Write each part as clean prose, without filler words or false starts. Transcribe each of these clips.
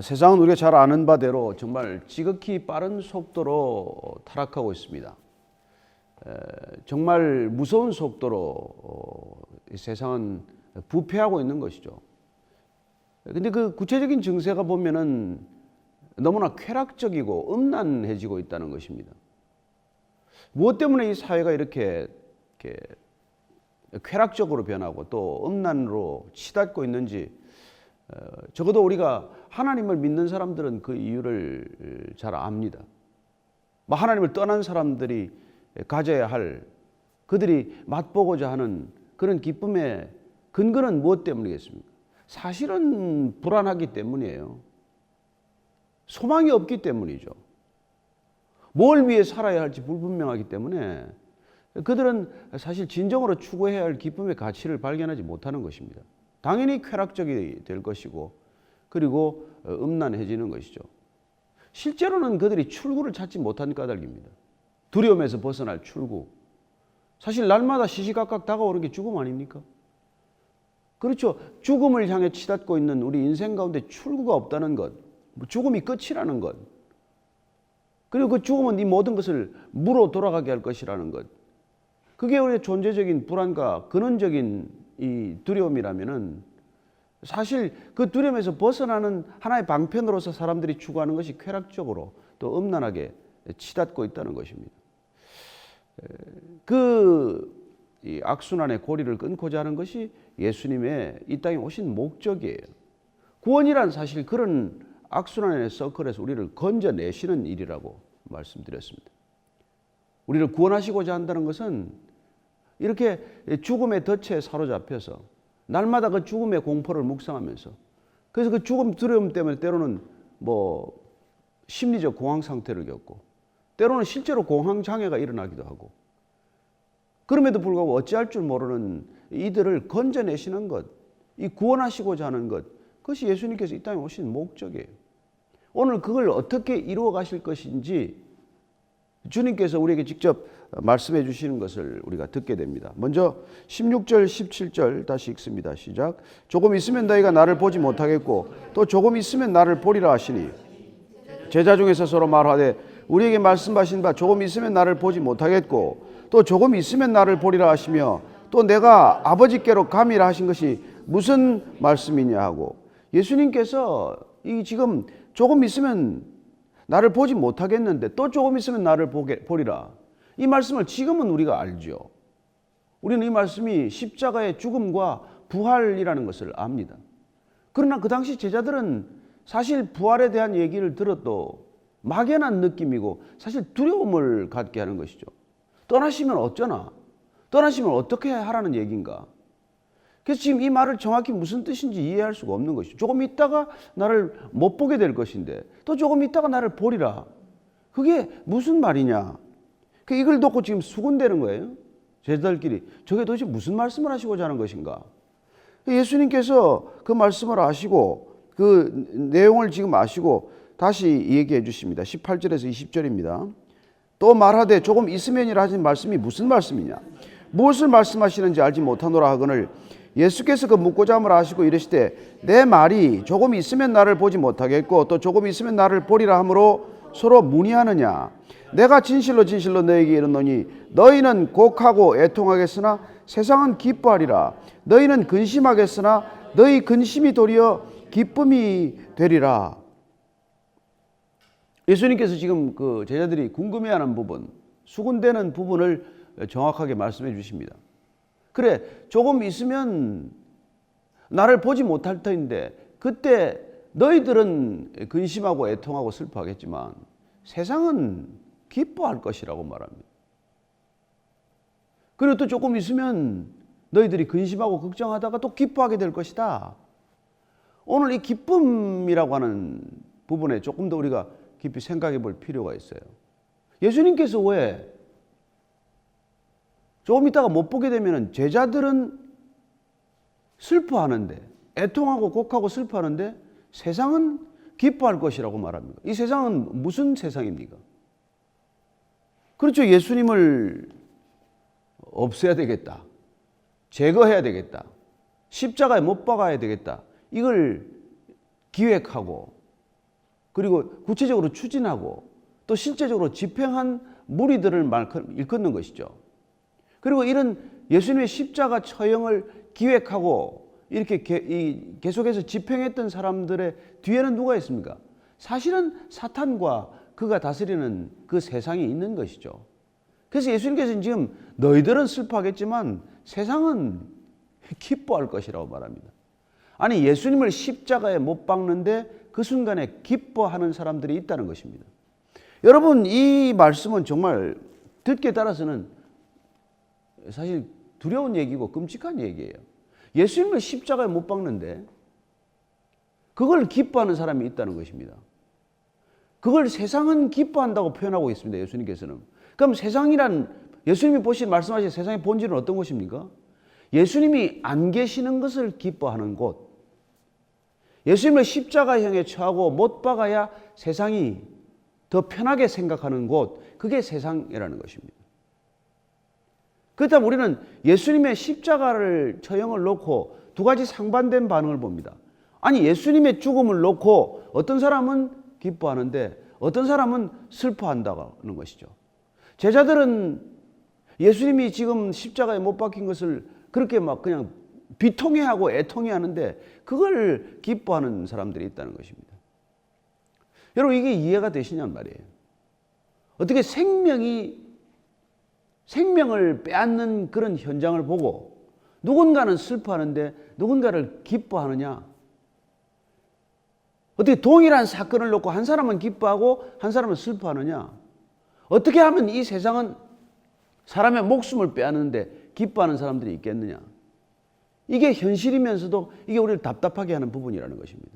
세상은 우리가 잘 아는 바대로 정말 지극히 빠른 속도로 타락하고 있습니다. 정말 무서운 속도로 이 세상은 부패하고 있는 것이죠. 근데 그 구체적인 증세가 보면은 너무나 쾌락적이고 음란해지고 있다는 것입니다. 무엇 때문에 이 사회가 이렇게 쾌락적으로 변하고 또 음란으로 치닫고 있는지 적어도 우리가 하나님을 믿는 사람들은 그 이유를 잘 압니다. 하나님을 떠난 사람들이 가져야 할, 그들이 맛보고자 하는 그런 기쁨의 근거는 무엇 때문이겠습니까? 사실은 불안하기 때문이에요. 소망이 없기 때문이죠. 뭘 위해 살아야 할지 불분명하기 때문에 그들은 사실 진정으로 추구해야 할 기쁨의 가치를 발견하지 못하는 것입니다. 당연히 쾌락적이 될 것이고 그리고 음란해지는 것이죠. 실제로는 그들이 출구를 찾지 못한 까닭입니다. 두려움에서 벗어날 출구. 사실 날마다 시시각각 다가오는 게 죽음 아닙니까? 그렇죠. 죽음을 향해 치닫고 있는 우리 인생 가운데 출구가 없다는 것, 죽음이 끝이라는 것, 그리고 그 죽음은 이 모든 것을 무로 돌아가게 할 것이라는 것, 그게 우리의 존재적인 불안과 근원적인 이 두려움이라면은 사실 그 두려움에서 벗어나는 하나의 방편으로서 사람들이 추구하는 것이 쾌락적으로 또 음란하게 치닫고 있다는 것입니다. 이 악순환의 고리를 끊고자 하는 것이 예수님의 이 땅에 오신 목적이에요. 구원이란 사실 그런 악순환의 서클에서 우리를 건져내시는 일이라고 말씀드렸습니다. 우리를 구원하시고자 한다는 것은 이렇게 죽음의 덫에 사로잡혀서 날마다 그 죽음의 공포를 묵상하면서 그래서 그 죽음 두려움 때문에 때로는 심리적 공황 상태를 겪고 때로는 실제로 공황 장애가 일어나기도 하고 그럼에도 불구하고 어찌할 줄 모르는 이들을 건져내시는 것, 이 구원하시고자 하는 것, 그것이 예수님께서 이 땅에 오신 목적이에요. 오늘 그걸 어떻게 이루어 가실 것인지 주님께서 우리에게 직접 말씀해 주시는 것을 우리가 듣게 됩니다. 먼저 16절 17절 다시 읽습니다. 시작. 조금 있으면 너희가 나를 보지 못하겠고 또 조금 있으면 나를 보리라 하시니 제자 중에서 서로 말하되 우리에게 말씀하신 바 조금 있으면 나를 보지 못하겠고 또 조금 있으면 나를 보리라 하시며 또 내가 아버지께로 감이라 하신 것이 무슨 말씀이냐 하고 예수님께서 이 지금 조금 있으면 나를 보지 못하겠는데 또 조금 있으면 나를 보리라. 이 말씀을 지금은 우리가 알죠. 우리는 이 말씀이 십자가의 죽음과 부활이라는 것을 압니다. 그러나 그 당시 제자들은 사실 부활에 대한 얘기를 들어도 막연한 느낌이고 사실 두려움을 갖게 하는 것이죠. 떠나시면 어쩌나? 떠나시면 어떻게 하라는 얘기인가? 그래서 지금 이 말을 정확히 무슨 뜻인지 이해할 수가 없는 것이죠. 조금 있다가 나를 못 보게 될 것인데 또 조금 있다가 나를 보리라. 그게 무슨 말이냐? 이걸 놓고 지금 수군대는 거예요. 제자들끼리. 저게 도대체 무슨 말씀을 하시고자 하는 것인가? 예수님께서 그 말씀을 아시고 그 내용을 지금 아시고 다시 얘기해 주십니다. 18절에서 20절입니다. 또 말하되 조금 있으면이라 하신 말씀이 무슨 말씀이냐? 무엇을 말씀하시는지 알지 못하노라 하거늘 예수께서 그 묻고자 함을 아시고 이르시되 내 말이 조금 있으면 나를 보지 못하겠고 또 조금 있으면 나를 보리라 하므로 서로 문의하느냐? 내가 진실로 진실로 너희에게 이르노니 너희는 곡하고 애통하겠으나 세상은 기뻐하리라. 너희는 근심하겠으나 너희 근심이 도리어 기쁨이 되리라. 예수님께서 지금 그 제자들이 궁금해하는 부분, 수군대는 부분을 정확하게 말씀해 주십니다. 그래, 조금 있으면 나를 보지 못할 터인데 그때 너희들은 근심하고 애통하고 슬퍼하겠지만 세상은 기뻐할 것이라고 말합니다. 그리고 또 조금 있으면 너희들이 근심하고 걱정하다가 또 기뻐하게 될 것이다. 오늘 이 기쁨이라고 하는 부분에 조금 더 우리가 깊이 생각해 볼 필요가 있어요. 예수님께서 왜 조금 있다가 못 보게 되면 제자들은 슬퍼하는데 애통하고 곡하고 슬퍼하는데 세상은 기뻐할 것이라고 말합니다. 이 세상은 무슨 세상입니까? 그렇죠. 예수님을 없애야 되겠다. 제거해야 되겠다. 십자가에 못 박아야 되겠다. 이걸 기획하고 그리고 구체적으로 추진하고 또 실제적으로 집행한 무리들을 일컫는 것이죠. 그리고 이런 예수님의 십자가 처형을 기획하고 이렇게 계속해서 집행했던 사람들의 뒤에는 누가 있습니까? 사실은 사탄과 그가 다스리는 그 세상이 있는 것이죠. 그래서 예수님께서는 지금 너희들은 슬퍼하겠지만 세상은 기뻐할 것이라고 말합니다. 아니, 예수님을 십자가에 못 박는데 그 순간에 기뻐하는 사람들이 있다는 것입니다. 여러분, 이 말씀은 정말 듣기에 따라서는 사실 두려운 얘기고 끔찍한 얘기예요. 예수님을 십자가에 못 박는데 그걸 기뻐하는 사람이 있다는 것입니다. 그걸 세상은 기뻐한다고 표현하고 있습니다. 예수님께서는. 그럼 세상이란, 예수님이 말씀하신 세상의 본질은 어떤 것입니까? 예수님이 안 계시는 것을 기뻐하는 곳, 예수님을 십자가형에 처하고 못 박아야 세상이 더 편하게 생각하는 곳, 그게 세상이라는 것입니다. 그렇다면 우리는 예수님의 십자가를 처형을 놓고 두 가지 상반된 반응을 봅니다. 아니, 예수님의 죽음을 놓고 어떤 사람은 기뻐하는데 어떤 사람은 슬퍼한다는 것이죠. 제자들은 예수님이 지금 십자가에 못 박힌 것을 그렇게 막 그냥 비통해하고 애통해하는데 그걸 기뻐하는 사람들이 있다는 것입니다. 여러분, 이게 이해가 되시냔 말이에요. 어떻게 생명을 빼앗는 그런 현장을 보고 누군가는 슬퍼하는데 누군가를 기뻐하느냐? 어떻게 동일한 사건을 놓고 한 사람은 기뻐하고 한 사람은 슬퍼하느냐? 어떻게 하면 이 세상은 사람의 목숨을 빼앗는데 기뻐하는 사람들이 있겠느냐? 이게 현실이면서도 이게 우리를 답답하게 하는 부분이라는 것입니다.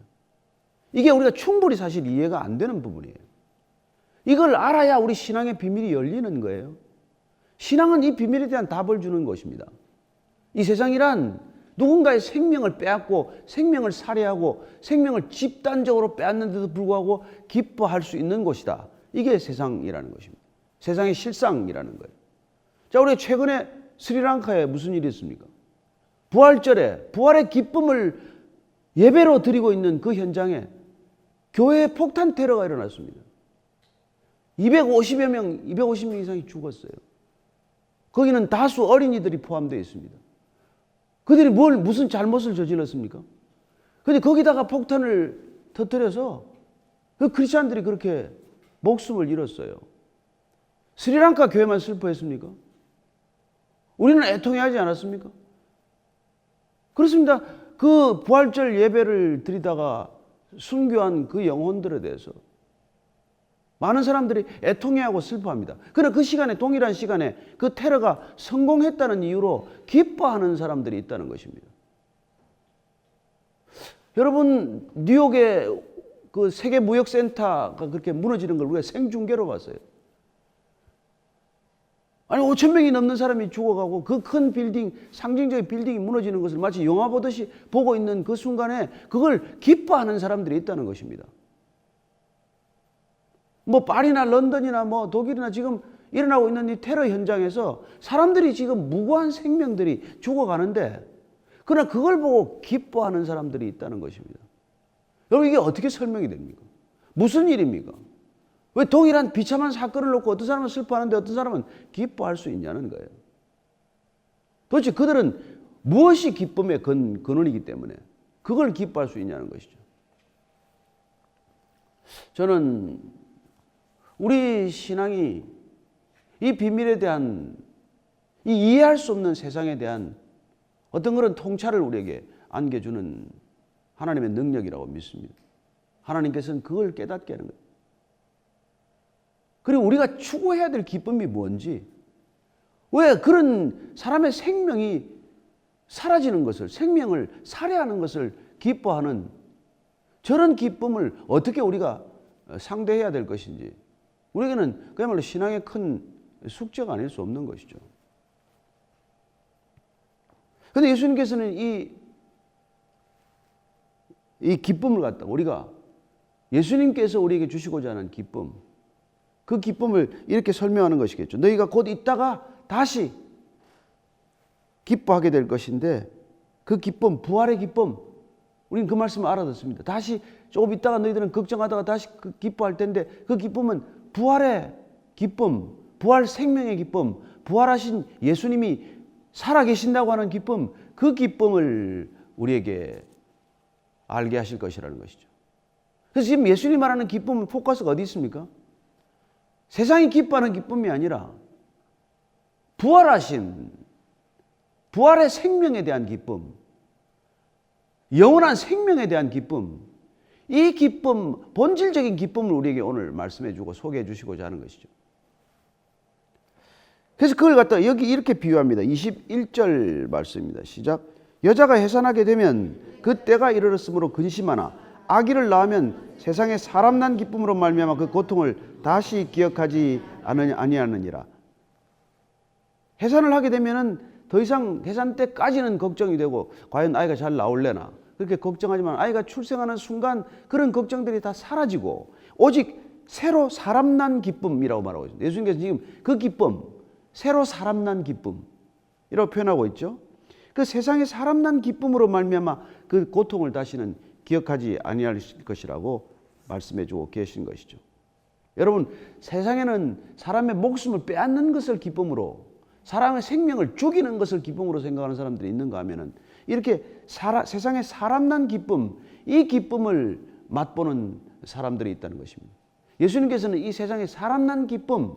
이게 우리가 충분히 사실 이해가 안 되는 부분이에요. 이걸 알아야 우리 신앙의 비밀이 열리는 거예요. 신앙은 이 비밀에 대한 답을 주는 것입니다. 이 세상이란 누군가의 생명을 빼앗고 생명을 살해하고 생명을 집단적으로 빼앗는데도 불구하고 기뻐할 수 있는 곳이다. 이게 세상이라는 것입니다. 세상의 실상이라는 거예요. 자, 우리 최근에 스리랑카에 무슨 일이 있습니까? 부활절에 부활의 기쁨을 예배로 드리고 있는 그 현장에 교회에 폭탄 테러가 일어났습니다. 250명 이상이 죽었어요. 거기는 다수 어린이들이 포함되어 있습니다. 그들이 무슨 잘못을 저질렀습니까? 그런데 거기다가 폭탄을 터뜨려서 그 크리스찬들이 그렇게 목숨을 잃었어요. 스리랑카 교회만 슬퍼했습니까? 우리는 애통해하지 않았습니까? 그렇습니다. 그 부활절 예배를 드리다가 순교한 그 영혼들에 대해서 많은 사람들이 애통해하고 슬퍼합니다. 그러나 그 시간에, 동일한 시간에 그 테러가 성공했다는 이유로 기뻐하는 사람들이 있다는 것입니다. 여러분, 뉴욕의 그 세계무역센터가 그렇게 무너지는 걸 우리가 생중계로 봤어요. 아니, 5,000명이 넘는 사람이 죽어가고 그 큰 빌딩, 상징적인 빌딩이 무너지는 것을 마치 영화 보듯이 보고 있는 그 순간에 그걸 기뻐하는 사람들이 있다는 것입니다. 뭐 파리나 런던이나 뭐 독일이나 지금 일어나고 있는 이 테러 현장에서 사람들이 지금 무고한 생명들이 죽어가는데, 그러나 그걸 보고 기뻐하는 사람들이 있다는 것입니다. 여러분, 이게 어떻게 설명이 됩니까? 무슨 일입니까? 왜 동일한 비참한 사건을 놓고 어떤 사람은 슬퍼하는데 어떤 사람은 기뻐할 수 있냐는 거예요. 도대체 그들은 무엇이 기쁨의 근원이기 때문에 그걸 기뻐할 수 있냐는 것이죠. 저는 우리 신앙이 이 비밀에 대한, 이 이해할 수 없는 세상에 대한 어떤 그런 통찰을 우리에게 안겨주는 하나님의 능력이라고 믿습니다. 하나님께서는 그걸 깨닫게 하는 거예요. 그리고 우리가 추구해야 될 기쁨이 뭔지, 왜 그런 사람의 생명이 사라지는 것을, 생명을 살해하는 것을 기뻐하는 저런 기쁨을 어떻게 우리가 상대해야 될 것인지, 우리에게는 그야말로 신앙의 큰 숙제가 아닐 수 없는 것이죠. 그런데 예수님께서는 이 기쁨을 갖다 우리가, 예수님께서 우리에게 주시고자 하는 기쁨, 그 기쁨을 이렇게 설명하는 것이겠죠. 너희가 곧 있다가 다시 기뻐하게 될 것인데, 그 기쁨, 부활의 기쁨, 우리는 그 말씀을 알아듣습니다. 다시 조금 있다가 너희들은 걱정하다가 다시 기뻐할 텐데 그 기쁨은 부활의 기쁨, 부활 생명의 기쁨, 부활하신 예수님이 살아계신다고 하는 기쁨, 그 기쁨을 우리에게 알게 하실 것이라는 것이죠. 그래서 지금 예수님 말하는 기쁨은 포커스가 어디 있습니까? 세상이 기뻐하는 기쁨이 아니라 부활하신 부활의 생명에 대한 기쁨, 영원한 생명에 대한 기쁨, 이 기쁨, 본질적인 기쁨을 우리에게 오늘 말씀해 주고 소개해 주시고자 하는 것이죠. 그래서 그걸 갖다 여기 이렇게 비유합니다. 21절 말씀입니다. 시작. 여자가 해산하게 되면 그 때가 이르렀으므로 근심하나 아기를 낳으면 세상에 사람 난 기쁨으로 말미암아 그 고통을 다시 기억하지 아니하느니라. 해산을 하게 되면은 더 이상 해산 때까지는 걱정이 되고 과연 아이가 잘 나올래나 그렇게 걱정하지만 아이가 출생하는 순간 그런 걱정들이 다 사라지고 오직 새로 사람 난 기쁨이라고 말하고 있습니다. 예수님께서 지금 그 기쁨, 새로 사람 난 기쁨이라고 표현하고 있죠. 그 세상에 사람 난 기쁨으로 말미암아 그 고통을 다시는 기억하지 아니할 것이라고 말씀해 주고 계신 것이죠. 여러분, 세상에는 사람의 목숨을 빼앗는 것을 기쁨으로, 사람의 생명을 죽이는 것을 기쁨으로 생각하는 사람들이 있는가 하면은 이렇게 세상에 사람 난 기쁨, 이 기쁨을 맛보는 사람들이 있다는 것입니다. 예수님께서는 이 세상에 사람 난 기쁨,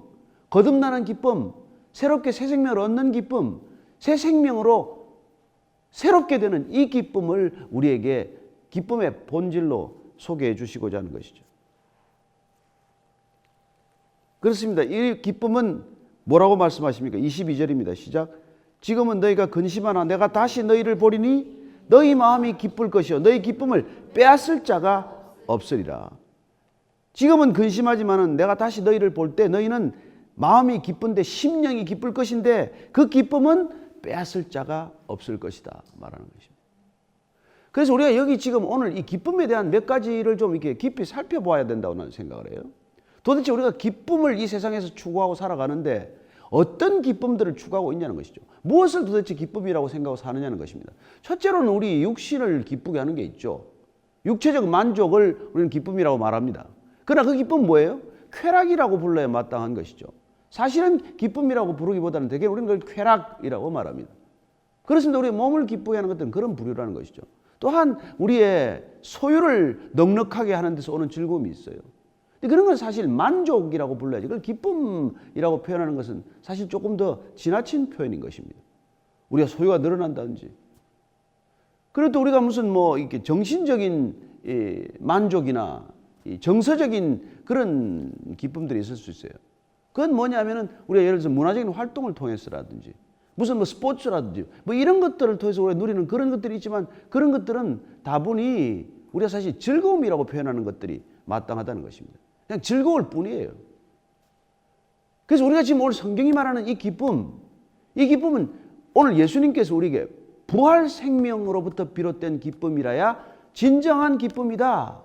거듭나는 기쁨, 새롭게 새 생명을 얻는 기쁨, 새 생명으로 새롭게 되는 이 기쁨을 우리에게 기쁨의 본질로 소개해 주시고자 하는 것이죠. 그렇습니다. 이 기쁨은 뭐라고 말씀하십니까? 22절입니다. 시작. 지금은 너희가 근심하나 내가 다시 너희를 보리니 너희 마음이 기쁠 것이요 너희 기쁨을 빼앗을 자가 없으리라. 지금은 근심하지만은 내가 다시 너희를 볼 때 너희는 마음이 기쁜데 심령이 기쁠 것인데 그 기쁨은 빼앗을 자가 없을 것이다 말하는 것입니다. 그래서 우리가 여기 지금 오늘 이 기쁨에 대한 몇 가지를 좀 이렇게 깊이 살펴봐야 된다고 나는 생각을 해요. 도대체 우리가 기쁨을 이 세상에서 추구하고 살아가는데 어떤 기쁨들을 추구하고 있냐는 것이죠. 무엇을 도대체 기쁨이라고 생각하고 사느냐는 것입니다. 첫째로는 우리 육신을 기쁘게 하는 게 있죠. 육체적 만족을 우리는 기쁨이라고 말합니다. 그러나 그 기쁨은 뭐예요? 쾌락이라고 불러야 마땅한 것이죠. 사실은 기쁨이라고 부르기보다는 대개 우리는 그걸 쾌락이라고 말합니다. 그렇습니다. 우리 몸을 기쁘게 하는 것들은 그런 부류라는 것이죠. 또한 우리의 소유를 넉넉하게 하는 데서 오는 즐거움이 있어요. 그런 건 사실 만족이라고 불러야지. 그걸 기쁨이라고 표현하는 것은 사실 조금 더 지나친 표현인 것입니다. 우리가 소유가 늘어난다든지. 그래도 우리가 무슨 뭐 이렇게 정신적인 만족이나 정서적인 그런 기쁨들이 있을 수 있어요. 그건 뭐냐면은 우리가 예를 들어서 문화적인 활동을 통해서라든지 무슨 뭐 스포츠라든지 뭐 이런 것들을 통해서 우리가 누리는 그런 것들이 있지만 그런 것들은 다분히 우리가 사실 즐거움이라고 표현하는 것들이 마땅하다는 것입니다. 그냥 즐거울 뿐이에요. 그래서 우리가 지금 오늘 성경이 말하는 이 기쁨은 오늘 예수님께서 우리에게 부활 생명으로부터 비롯된 기쁨이라야 진정한 기쁨이다.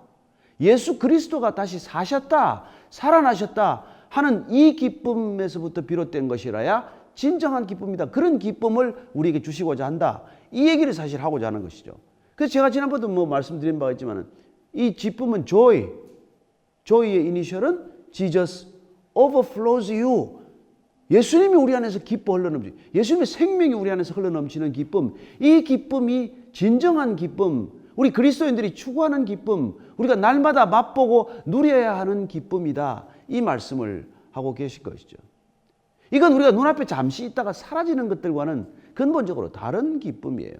예수 그리스도가 다시 사셨다, 살아나셨다 하는 이 기쁨에서부터 비롯된 것이라야 진정한 기쁨이다. 그런 기쁨을 우리에게 주시고자 한다. 이 얘기를 사실 하고자 하는 것이죠. 그래서 제가 지난번에도 뭐 말씀드린 바가 있지만 이 기쁨은 joy의 이니셜은 Jesus overflows you. 예수님이 우리 안에서 기뻐 흘러넘치는, 예수님의 생명이 우리 안에서 흘러넘치는 기쁨, 이 기쁨이 진정한 기쁨, 우리 그리스도인들이 추구하는 기쁨, 우리가 날마다 맛보고 누려야 하는 기쁨이다. 이 말씀을 하고 계실 것이죠. 이건 우리가 눈앞에 잠시 있다가 사라지는 것들과는 근본적으로 다른 기쁨이에요.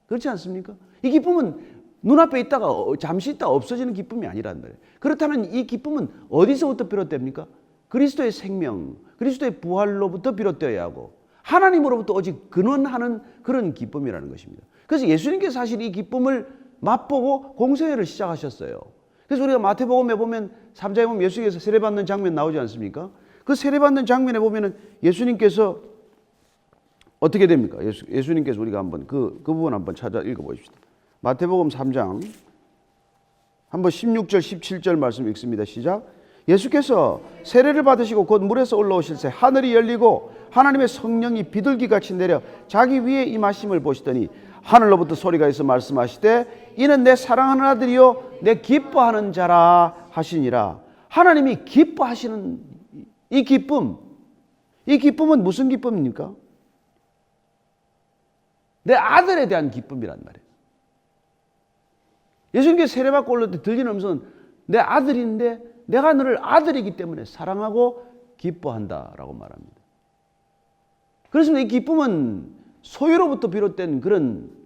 그렇지 않습니까? 이 기쁨은 눈앞에 있다가 잠시 있다가 없어지는 기쁨이 아니란 말이에요. 그렇다면 이 기쁨은 어디서부터 비롯됩니까? 그리스도의 생명, 그리스도의 부활로부터 비롯되어야 하고 하나님으로부터 오직 근원하는 그런 기쁨이라는 것입니다. 그래서 예수님께서 사실 이 기쁨을 맛보고 공생애를 시작하셨어요. 그래서 우리가 마태복음에 보면 3장에 보면 예수님께서 세례받는 장면 나오지 않습니까? 그 세례받는 장면에 보면은 예수님께서 어떻게 됩니까? 예수님께서 우리가 한번 그 부분 한번 찾아 읽어보십시다. 마태복음 3장 한번 16절 17절 말씀 읽습니다. 시작. 예수께서 세례를 받으시고 곧 물에서 올라오실새 하늘이 열리고 하나님의 성령이 비둘기같이 내려 자기 위에 임하심을 보시더니 하늘로부터 소리가 있어 말씀하시되 이는 내 사랑하는 아들이요 내 기뻐하는 자라 하시니라. 하나님이 기뻐하시는 이 기쁨은 무슨 기쁨입니까? 내 아들에 대한 기쁨이란 말이에요. 예수님께서 세례받고 올릴 때 들리는 음성은 내 아들인데 내가 너를 아들이기 때문에 사랑하고 기뻐한다라고 말합니다. 그래서 이 기쁨은 소유로부터 비롯된 그런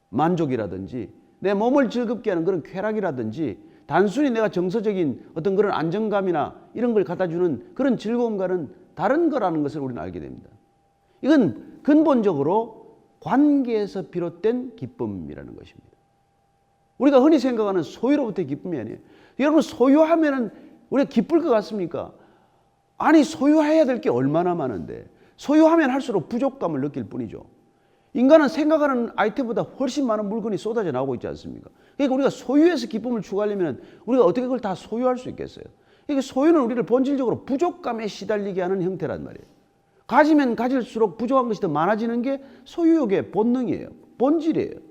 만족이라든지 내 몸을 즐겁게 하는 그런 쾌락이라든지 단순히 내가 정서적인 어떤 그런 안정감이나 이런 걸 갖다 주는 그런 즐거움과는 다른 거라는 것을 우리는 알게 됩니다. 이건 근본적으로 관계에서 비롯된 기쁨이라는 것입니다. 우리가 흔히 생각하는 소유로부터의 기쁨이 아니에요. 여러분, 소유하면은 우리가 기쁠 것 같습니까? 아니, 소유해야 될 게 얼마나 많은데 소유하면 할수록 부족감을 느낄 뿐이죠. 인간은 생각하는 아이템보다 훨씬 많은 물건이 쏟아져 나오고 있지 않습니까? 그러니까 우리가 소유해서 기쁨을 추구하려면 우리가 어떻게 그걸 다 소유할 수 있겠어요? 그러니까 소유는 우리를 본질적으로 부족감에 시달리게 하는 형태란 말이에요. 가지면 가질수록 부족한 것이 더 많아지는 게 소유욕의 본능이에요. 본질이에요.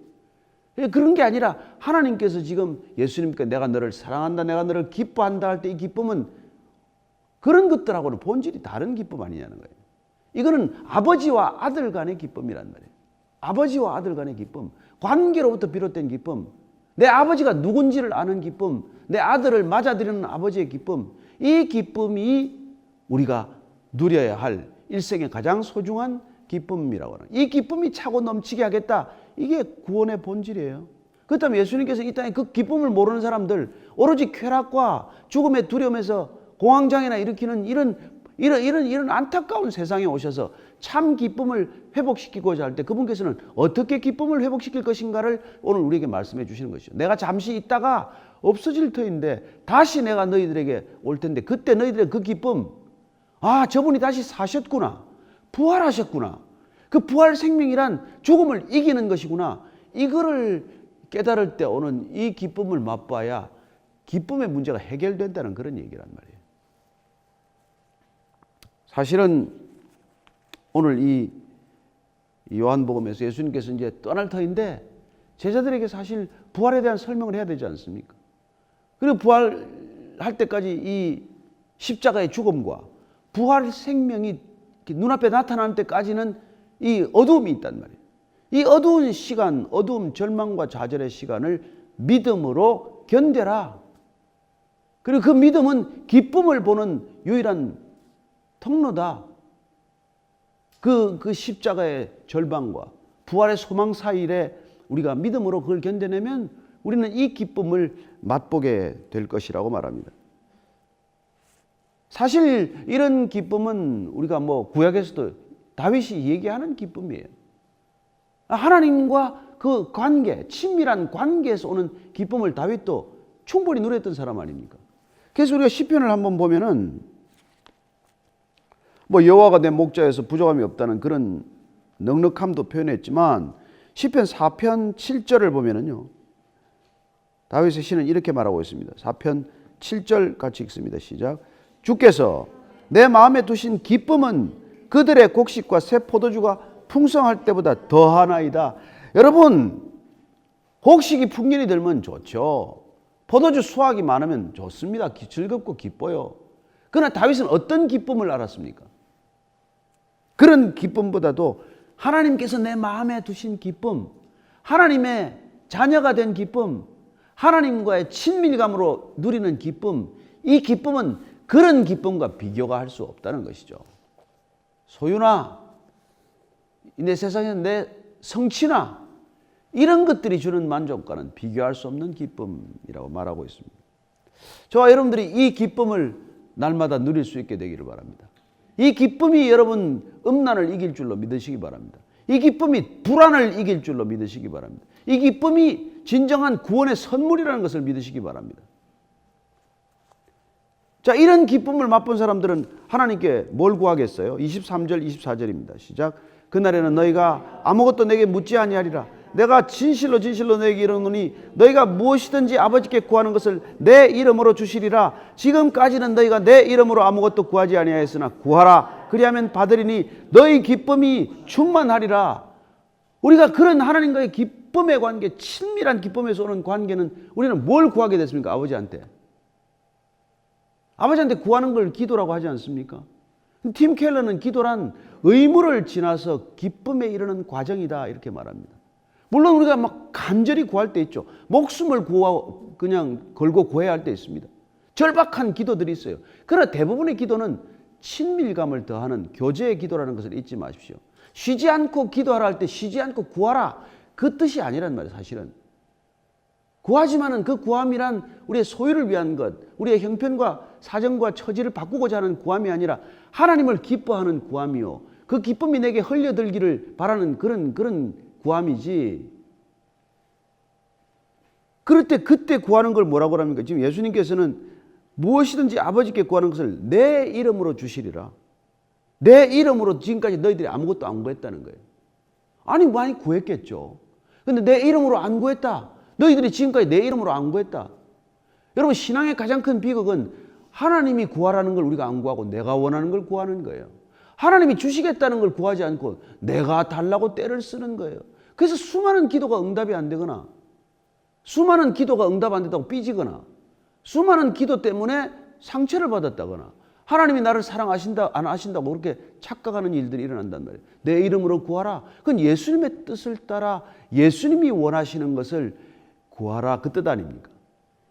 그런 게 아니라 하나님께서 지금 예수님께 내가 너를 사랑한다, 내가 너를 기뻐한다 할 때 이 기쁨은 그런 것들하고는 본질이 다른 기쁨 아니냐는 거예요. 이거는 아버지와 아들 간의 기쁨이란 말이에요. 아버지와 아들 간의 기쁨, 관계로부터 비롯된 기쁨, 내 아버지가 누군지를 아는 기쁨, 내 아들을 맞아들이는 아버지의 기쁨, 이 기쁨이 우리가 누려야 할 일생의 가장 소중한 기쁨이라고 하는, 이 기쁨이 차고 넘치게 하겠다. 이게 구원의 본질이에요. 그렇다면 예수님께서 이 땅에 그 기쁨을 모르는 사람들, 오로지 쾌락과 죽음의 두려움에서 공황장애나 일으키는 이런 안타까운 세상에 오셔서 참 기쁨을 회복시키고자 할 때 그분께서는 어떻게 기쁨을 회복시킬 것인가를 오늘 우리에게 말씀해 주시는 것이죠. 내가 잠시 있다가 없어질 터인데 다시 내가 너희들에게 올 텐데 그때 너희들의 그 기쁨, 아, 저분이 다시 사셨구나, 부활하셨구나, 그 부활 생명이란 죽음을 이기는 것이구나, 이거를 깨달을 때 오는 이 기쁨을 맛봐야 기쁨의 문제가 해결된다는 그런 얘기란 말이에요. 사실은 오늘 이 요한복음에서 예수님께서 이제 떠날 터인데 제자들에게 사실 부활에 대한 설명을 해야 되지 않습니까? 그리고 부활할 때까지 이 십자가의 죽음과 부활 생명이 눈앞에 나타나는 때까지는 이 어두움이 있단 말이에요. 이 어두운 시간, 어두움, 절망과 좌절의 시간을 믿음으로 견뎌라. 그리고 그 믿음은 기쁨을 보는 유일한 통로다. 그 십자가의 절망과 부활의 소망 사이에 우리가 믿음으로 그걸 견뎌내면 우리는 이 기쁨을 맛보게 될 것이라고 말합니다. 사실 이런 기쁨은 우리가 구약에서도 다윗이 얘기하는 기쁨이에요. 하나님과 그 관계, 친밀한 관계에서 오는 기쁨을 다윗도 충분히 누렸던 사람 아닙니까? 그래서 우리가 시편을 한번 보면은 여호와가 내 목자여서 부족함이 없다는 그런 넉넉함도 표현했지만 시편 4편 7절을 보면은요, 다윗의 시는 이렇게 말하고 있습니다. 4편 7절 같이 읽습니다. 시작. 주께서 내 마음에 두신 기쁨은 그들의 곡식과 새 포도주가 풍성할 때보다 더하나이다. 여러분, 곡식이 풍년이 들면 좋죠. 포도주 수확이 많으면 좋습니다. 즐겁고 기뻐요. 그러나 다윗은 어떤 기쁨을 알았습니까? 그런 기쁨보다도 하나님께서 내 마음에 두신 기쁨, 하나님의 자녀가 된 기쁨, 하나님과의 친밀감으로 누리는 기쁨, 이 기쁨은 그런 기쁨과 비교가 할 수 없다는 것이죠. 소유나 내 세상에 내 성취나 이런 것들이 주는 만족과는 비교할 수 없는 기쁨이라고 말하고 있습니다. 저와 여러분들이 이 기쁨을 날마다 누릴 수 있게 되기를 바랍니다. 이 기쁨이 여러분 음란을 이길 줄로 믿으시기 바랍니다. 이 기쁨이 불안을 이길 줄로 믿으시기 바랍니다. 이 기쁨이 진정한 구원의 선물이라는 것을 믿으시기 바랍니다. 자, 이런 기쁨을 맛본 사람들은 하나님께 뭘 구하겠어요? 23절 24절입니다. 시작. 그날에는 너희가 아무것도 내게 묻지 아니하리라. 내가 진실로 진실로 너에게 이르노니 너희가 무엇이든지 아버지께 구하는 것을 내 이름으로 주시리라. 지금까지는 너희가 내 이름으로 아무것도 구하지 아니하였으나 구하라. 그리하면 받으리니 너희 기쁨이 충만하리라. 우리가 그런 하나님과의 기쁨의 관계, 친밀한 기쁨에서 오는 관계는 우리는 뭘 구하게 됐습니까? 아버지한테. 아버지한테 구하는 걸 기도라고 하지 않습니까? 팀 켈러는 기도란 의무를 지나서 기쁨에 이르는 과정이다 이렇게 말합니다. 물론 우리가 막 간절히 구할 때 있죠. 목숨을 그냥 걸고 구해야 할 때 있습니다. 절박한 기도들이 있어요. 그러나 대부분의 기도는 친밀감을 더하는 교제의 기도라는 것을 잊지 마십시오. 쉬지 않고 기도하라 할 때 쉬지 않고 구하라 그 뜻이 아니란 말이에요. 사실은 구하지만은 그 구함이란 우리의 소유를 위한 것, 우리의 형편과 사정과 처지를 바꾸고자 하는 구함이 아니라 하나님을 기뻐하는 구함이요, 그 기쁨이 내게 흘려들기를 바라는 그런 구함이지. 그럴 때 그때 구하는 걸 뭐라고 합니까? 지금 예수님께서는 무엇이든지 아버지께 구하는 것을 내 이름으로 주시리라. 내 이름으로 지금까지 너희들이 아무것도 안 구했다는 거예요. 아니 많이 구했겠죠. 근데 내 이름으로 안 구했다. 너희들이 지금까지 내 이름으로 안 구했다. 여러분, 신앙의 가장 큰 비극은 하나님이 구하라는 걸 우리가 안 구하고 내가 원하는 걸 구하는 거예요. 하나님이 주시겠다는 걸 구하지 않고 내가 달라고 떼를 쓰는 거예요. 그래서 수많은 기도가 응답이 안 되거나, 수많은 기도가 응답 안 된다고 삐지거나, 수많은 기도 때문에 상처를 받았다거나, 하나님이 나를 사랑하신다 안 하신다고 그렇게 착각하는 일들이 일어난단 말이에요. 내 이름으로 구하라. 그건 예수님의 뜻을 따라 예수님이 원하시는 것을 구하라, 그 뜻 아닙니까?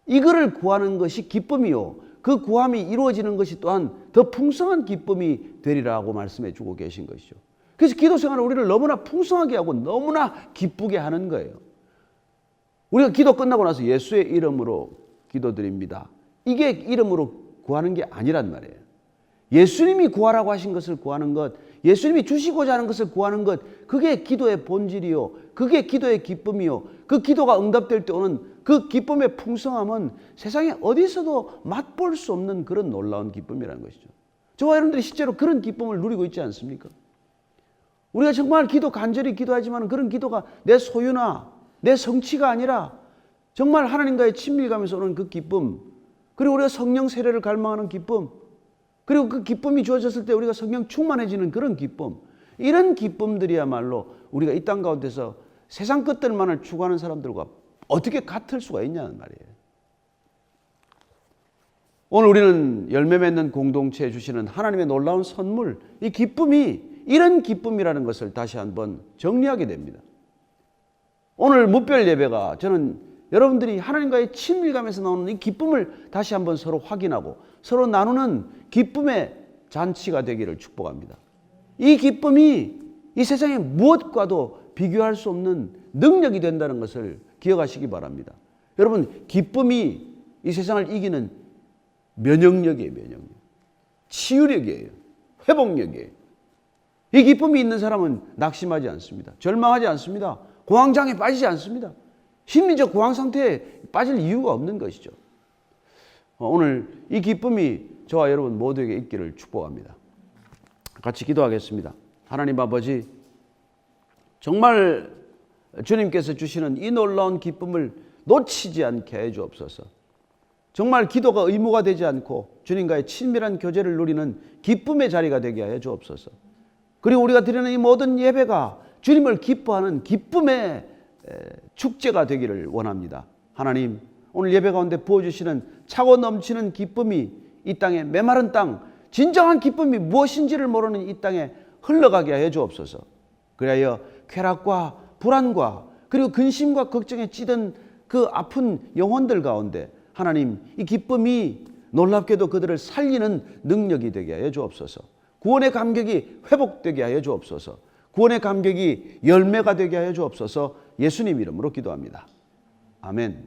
이거를 구하는 것이 기쁨이요, 그 구함이 이루어지는 것이 또한 더 풍성한 기쁨이 되리라고 말씀해 주고 계신 것이죠. 그래서 기도 생활은 우리를 너무나 풍성하게 하고 너무나 기쁘게 하는 거예요. 우리가 기도 끝나고 나서 예수의 이름으로 기도드립니다, 이게 이름으로 구하는 게 아니란 말이에요. 예수님이 구하라고 하신 것을 구하는 것, 예수님이 주시고자 하는 것을 구하는 것, 그게 기도의 본질이요, 그게 기도의 기쁨이요, 그 기도가 응답될 때 오는 그 기쁨의 풍성함은 세상에 어디서도 맛볼 수 없는 그런 놀라운 기쁨이라는 것이죠. 저와 여러분들이 실제로 그런 기쁨을 누리고 있지 않습니까? 우리가 정말 간절히 기도하지만 그런 기도가 내 소유나 내 성취가 아니라 정말 하나님과의 친밀감에서 오는 그 기쁨, 그리고 우리가 성령 세례를 갈망하는 기쁨, 그리고 그 기쁨이 주어졌을 때 우리가 성령 충만해지는 그런 기쁨, 이런 기쁨들이야말로 우리가 이 땅 가운데서 세상 것들만을 추구하는 사람들과 어떻게 같을 수가 있냐는 말이에요. 오늘 우리는 열매 맺는 공동체에 주시는 하나님의 놀라운 선물, 이 기쁨이 이런 기쁨이라는 것을 다시 한번 정리하게 됩니다. 오늘 무별 예배가 저는 여러분들이 하나님과의 친밀감에서 나오는 이 기쁨을 다시 한번 서로 확인하고 서로 나누는 기쁨의 잔치가 되기를 축복합니다. 이 기쁨이 이 세상의 무엇과도 비교할 수 없는 능력이 된다는 것을 기억하시기 바랍니다. 여러분, 기쁨이 이 세상을 이기는 면역력이에요. 면역력. 치유력이에요. 회복력이에요. 이 기쁨이 있는 사람은 낙심하지 않습니다. 절망하지 않습니다. 공황장애에 빠지지 않습니다. 심리적 공황 상태에 빠질 이유가 없는 것이죠. 오늘 이 기쁨이 저와 여러분 모두에게 있기를 축복합니다. 같이 기도하겠습니다. 하나님 아버지, 정말 주님께서 주시는 이 놀라운 기쁨을 놓치지 않게 해 주옵소서. 정말 기도가 의무가 되지 않고 주님과의 친밀한 교제를 누리는 기쁨의 자리가 되게 하여 주옵소서. 그리고 우리가 드리는 이 모든 예배가 주님을 기뻐하는 기쁨의 축제가 되기를 원합니다. 하나님, 오늘 예배 가운데 부어주시는 차고 넘치는 기쁨이 이 땅에, 메마른 땅, 진정한 기쁨이 무엇인지를 모르는 이 땅에 흘러가게 하여 주옵소서. 그리하여 쾌락과 불안과 그리고 근심과 걱정에 찌든 그 아픈 영혼들 가운데 하나님, 이 기쁨이 놀랍게도 그들을 살리는 능력이 되게 하여 주옵소서. 구원의 감격이 회복되게 하여 주옵소서. 구원의 감격이 열매가 되게 하여 주옵소서. 예수님 이름으로 기도합니다. 아멘.